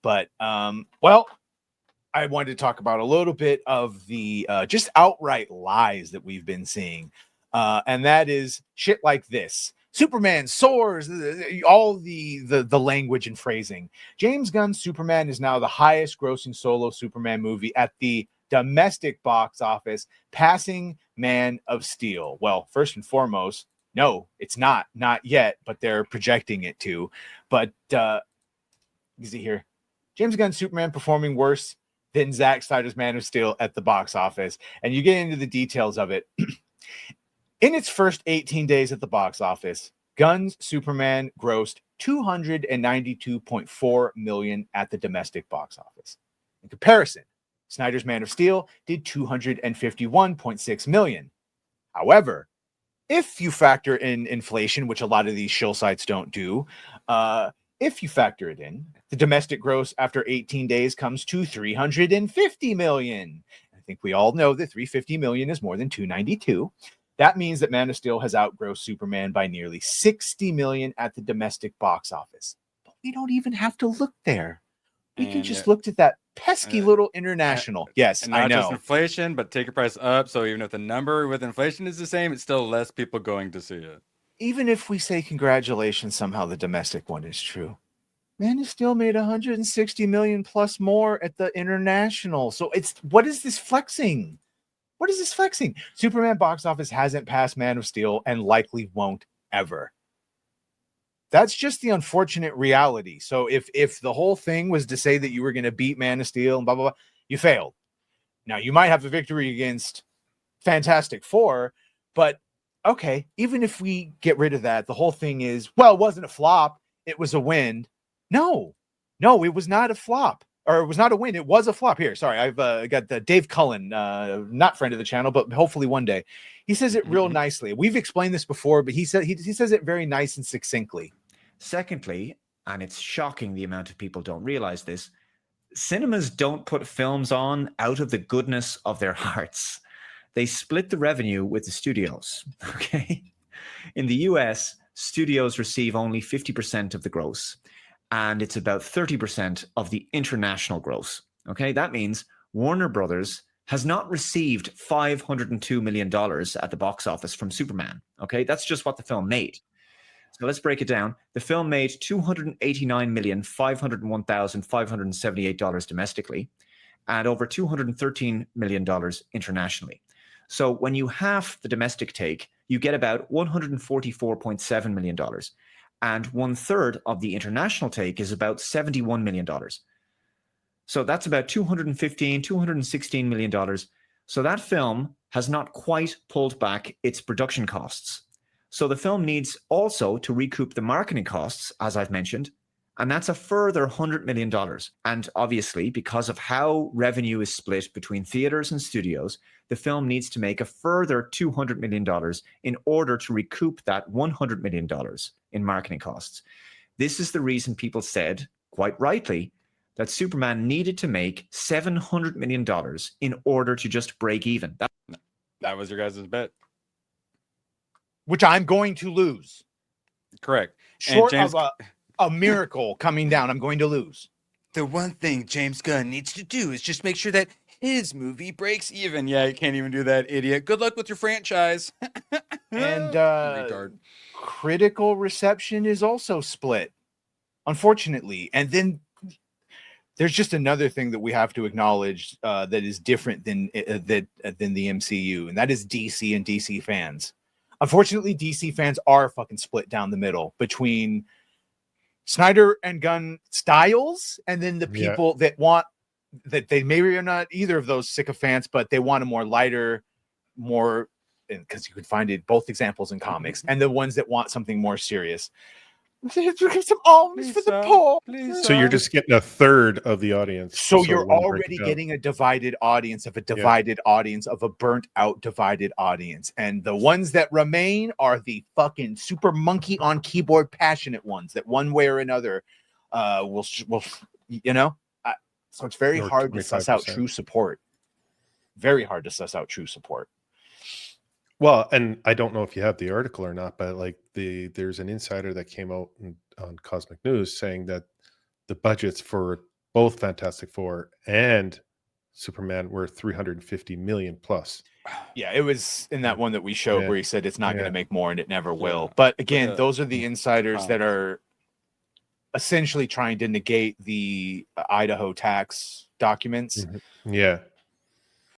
But well, I wanted to talk about a little bit of the just outright lies that we've been seeing. And that is shit like this. Superman soars, all the language and phrasing. James Gunn's Superman is now the highest grossing solo Superman movie at the domestic box office, passing Man of Steel. Well, first and foremost, no, it's not yet, but they're projecting it to. But you see here, James Gunn's Superman performing worse than Zack Snyder's Man of Steel at the box office. And you get into the details of it. In its first 18 days at the box office, Gunn's Superman grossed $292.4 million at the domestic box office. In comparison, Snyder's Man of Steel did $251.6 million. However, if you factor in inflation, which a lot of these shill sites don't do, if you factor it in, the domestic gross after 18 days comes to $350 million. I think we all know that $350 million is more than $292. That means that Man of Steel has outgrossed Superman by nearly $60 million at the domestic box office. But we don't even have to look there. We can just look at that pesky little international. Yes, and I not know. just inflation, but take your price up. So even if the number with inflation is the same, it's still less people going to see it. Even if we say congratulations, somehow the domestic one is true. Man of Steel made 160 million plus more at the international. So what is this flexing? What is this flexing? Superman box office hasn't passed Man of Steel and likely won't ever. That's just the unfortunate reality. So if the whole thing was to say that you were going to beat Man of Steel and blah, blah, blah, you failed. Now, you might have a victory against Fantastic Four, but okay, even if we get rid of that, the whole thing is, well, it wasn't a flop. It was a win. No, it was not a flop. Or it was not a win. It was a flop. Here, sorry, I've got the Dave Cullen, not friend of the channel, but hopefully one day. He says it real nicely. We've explained this before, but he says it very nice and succinctly. Secondly, and it's shocking the amount of people don't realize this, cinemas don't put films on out of the goodness of their hearts. They split the revenue with the studios. Okay, in the US, studios receive only 50% of the gross. And it's about 30% of the international gross. Okay, that means Warner Brothers has not received $502 million at the box office from Superman. Okay, that's just what the film made. So let's break it down. The film made $289,501,578 domestically and over $213 million internationally. So when you half the domestic take, you get about $144.7 million. And 1/3 of the international take is about $71 million. So that's about $216 million. So that film has not quite pulled back its production costs. So the film needs also to recoup the marketing costs, as I've mentioned, and that's a further $100 million. And obviously, because of how revenue is split between theaters and studios, the film needs to make a further $200 million in order to recoup that $100 million in marketing costs. This is the reason people said, quite rightly, that Superman needed to make $700 million in order to just break even. That was your guys' bet. Which I'm going to lose. Correct. Short of a miracle coming down, I'm going to lose. The one thing James Gunn needs to do is just make sure that his movie breaks even. Yeah, you can't even do that, idiot. Good luck with your franchise. And critical reception is also split, unfortunately. And then there's just another thing that we have to acknowledge that is different than the MCU, and that is DC and DC fans. Unfortunately, DC fans are fucking split down the middle between Snyder and Gunn styles, and then the people that want that they maybe are not either of those sycophants, but they want a more lighter, more, because you can find it both examples in comics, and the ones that want something more serious. Some alms for the poor. So you're just getting a third of the audience. So you're already getting a divided audience of a divided audience of a burnt out divided audience. And the ones that remain are the fucking super monkey on keyboard passionate ones that one way or another will you know. So it's very hard to suss out true support. Very hard to suss out true support. Well, and I don't know if you have the article or not, but like there's an insider that came out on Cosmic News saying that the budgets for both Fantastic Four and Superman were 350 million plus. Yeah, it was in that one that we showed Yeah. where he said it's not going Yeah. to make more and it never will. But again, a those are the insiders that time. are essentially trying to negate the Idaho tax documents. Yeah.